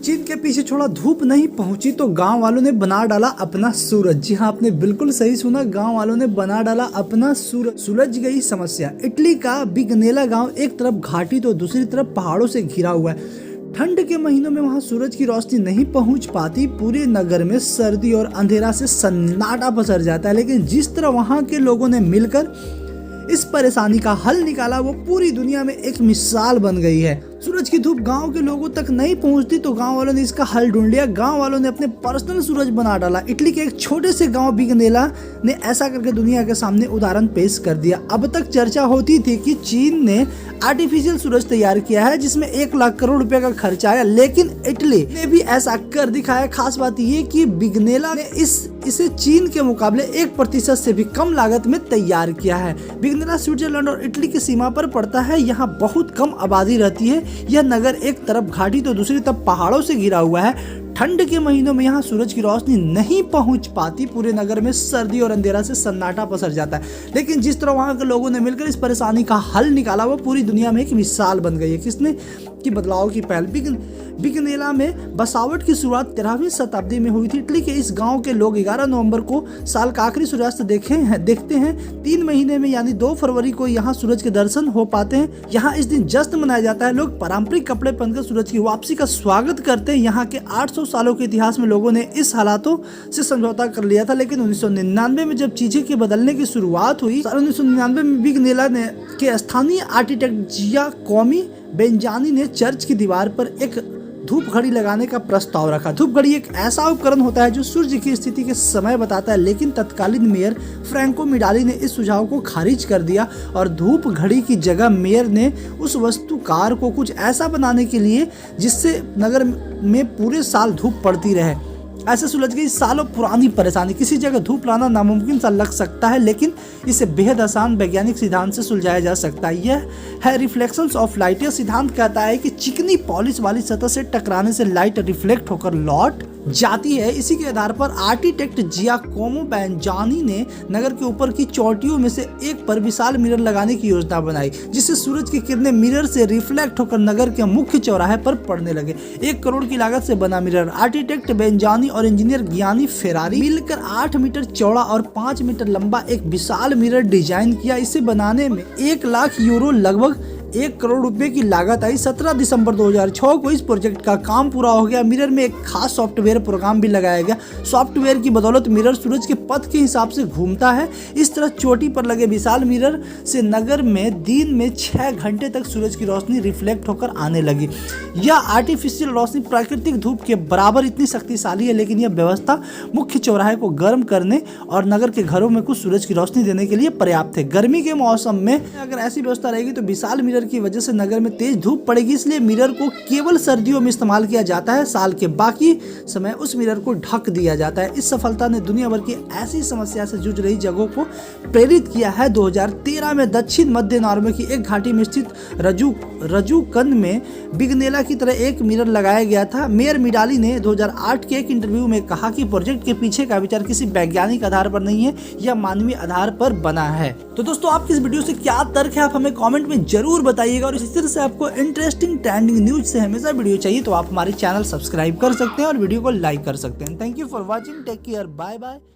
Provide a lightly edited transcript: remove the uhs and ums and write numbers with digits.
चीन के पीछे छोड़ा धूप नहीं पहुंची तो गांव वालों ने बना डाला अपना सूरज। जी हाँ, आपने बिल्कुल सही सुना, गांव वालों ने बना डाला अपना सूरज। सुलझ गई समस्या। इटली का बिगनेला गांव एक तरफ घाटी तो दूसरी तरफ पहाड़ों से घिरा हुआ है। ठंड के महीनों में वहां सूरज की रोशनी नहीं पहुंच पाती। पूरे नगर में सर्दी और अंधेरा से सन्नाटा पसर जाता है। लेकिन जिस तरह वहां के लोगों ने मिलकर इस परेशानी का हल निकाला, वो पूरी दुनिया में एक मिसाल बन गई है। सूरज की धूप गांव के लोगों तक नहीं पहुंचती तो गांव वालों ने इसका हल ढूंढ लिया। गांव वालों ने अपने पर्सनल सूरज बना डाला। इटली के एक छोटे से गांव बिगनेला ने ऐसा करके दुनिया के सामने उदाहरण पेश कर दिया। अब तक चर्चा होती थी कि चीन ने आर्टिफिशियल सूरज तैयार किया है जिसमें 1 लाख करोड़ रुपए का खर्चा आया, लेकिन इटली ने भी ऐसा कर दिखाया। खास बात ये कि बिगनेला ने इसे चीन के मुकाबले 1% से भी कम लागत में तैयार किया है। बिगनेला स्विट्जरलैंड और इटली की सीमा पर पड़ता है। यहाँ बहुत कम आबादी रहती है। यह नगर एक तरफ घाटी तो दूसरी तरफ पहाड़ों से घिरा हुआ है। ठंड के महीनों में यहाँ सूरज की रोशनी नहीं पहुंच पाती। पूरे नगर में सर्दी और अंधेरा से सन्नाटा पसर जाता है। लेकिन जिस तरह वहां के लोगों ने मिलकर इस परेशानी का हल निकाला, वो पूरी दुनिया में एक मिसाल बन गई है। किसने की बदलाव की पहल। बिगनेला में बसावट की शुरुआत 13वीं शताब्दी में हुई थी। इटली के इस गांव के लोग 11 नवंबर को साल का आखिरी सूर्यास्त देखते हैं। 3 महीने में यानी 2 फरवरी को यहाँ सूरज के दर्शन हो पाते हैं। यहाँ इस दिन जश्न मनाया जाता है। लोग पारंपरिक कपड़े पहनकर सूरज की वापसी का स्वागत करते हैं। यहाँ के 800 सालों के इतिहास में लोगों ने इस हालातों से समझौता कर लिया था। लेकिन 1999 में जब चीजें के बदलने की शुरुआत हुई, 1999 में बिगनेला के स्थानीय आर्किटेक्ट जियाकोमो बेंजानी ने चर्च की दीवार पर एक धूप घड़ी लगाने का प्रस्ताव रखा। धूप घड़ी एक ऐसा उपकरण होता है जो सूर्य की स्थिति के समय बताता है, लेकिन तत्कालीन मेयर फ्रैंको मिडाली ने इस सुझाव को खारिज कर दिया और धूप घड़ी की जगह मेयर ने उस वास्तुकार को कुछ ऐसा बनाने के लिए जिससे नगर में पूरे साल धूप पड़ती रहे। ऐसे सुलझ गई सालों पुरानी परेशानी। किसी जगह धूप लाना नामुमकिन सा लग सकता है, लेकिन इसे बेहद आसान वैज्ञानिक सिद्धांत से सुलझाया जा सकता है। यह है रिफ्लेक्शंस ऑफ लाइट। यह सिद्धांत कहता है कि चिकनी पॉलिश वाली सतह से टकराने से लाइट रिफ्लेक्ट होकर लौट जाती है। इसी के आधार पर आर्किटेक्ट जियाकोमो बेंजानी ने नगर के ऊपर की चोटियों में से एक पर विशाल मिरर लगाने की योजना बनाई, जिससे सूरज की किरणें मिरर से रिफ्लेक्ट होकर नगर के मुख्य चौराहे पर पड़ने लगे। 1 करोड़ की लागत से बना मिरर आर्किटेक्ट बेंजानी और इंजीनियर गियानी फेरारी मिलकर 8 मीटर चौड़ा और 5 मीटर लंबा एक विशाल मिरर डिजाइन किया। इसे बनाने में 1 लाख यूरो लगभग 1 करोड़ रुपए की लागत आई। 17 दिसंबर 2006 को इस प्रोजेक्ट का काम पूरा हो गया। मिरर में एक खास सॉफ्टवेयर प्रोग्राम भी लगाया गया। सॉफ्टवेयर की बदौलत मिरर सूरज के पथ के हिसाब से घूमता है। इस तरह चोटी पर लगे विशाल मिरर से नगर में दिन में 6 घंटे तक सूरज की रोशनी रिफ्लेक्ट होकर आने लगी। यह आर्टिफिशियल रोशनी प्राकृतिक धूप के बराबर इतनी शक्तिशाली है, लेकिन यह व्यवस्था मुख्य चौराहे को गर्म करने और नगर के घरों में कुछ सूरज की रोशनी देने के लिए पर्याप्त है। गर्मी के मौसम में अगर ऐसी व्यवस्था रहेगी तो विशाल मिरर की वजह से नगर में तेज धूप पड़ेगी। इसलिए मिरर को केवल सर्दियों में इस्तेमाल किया जाता है। साल के बाकी समय उस मिरर को ढक दिया जाता है। इस सफलता ने दुनिया भर की ऐसी समस्या से जूझ रही जगहों को प्रेरित किया है। 2013 में दक्षिण मध्य नॉर्वे की एक घाटी में स्थित रजुकन में बिगनेला की तरह एक मिरर लगाया गया था। मेयर मिडाली ने 2008 के एक इंटरव्यू में कहा कि प्रोजेक्ट के पीछे का विचार किसी वैज्ञानिक आधार पर नहीं है, यह मानवीय आधार पर बना है। तो दोस्तों, आपकी इस वीडियो से क्या तर्क है, आप हमें कमेंट में जरूर बताइएगा। और इसी तरह से आपको इंटरेस्टिंग ट्रेंडिंग न्यूज से हमेशा वीडियो चाहिए तो आप हमारे चैनल सब्सक्राइब कर सकते हैं और वीडियो को लाइक कर सकते हैं। Thank you for watching. Take care. Bye bye.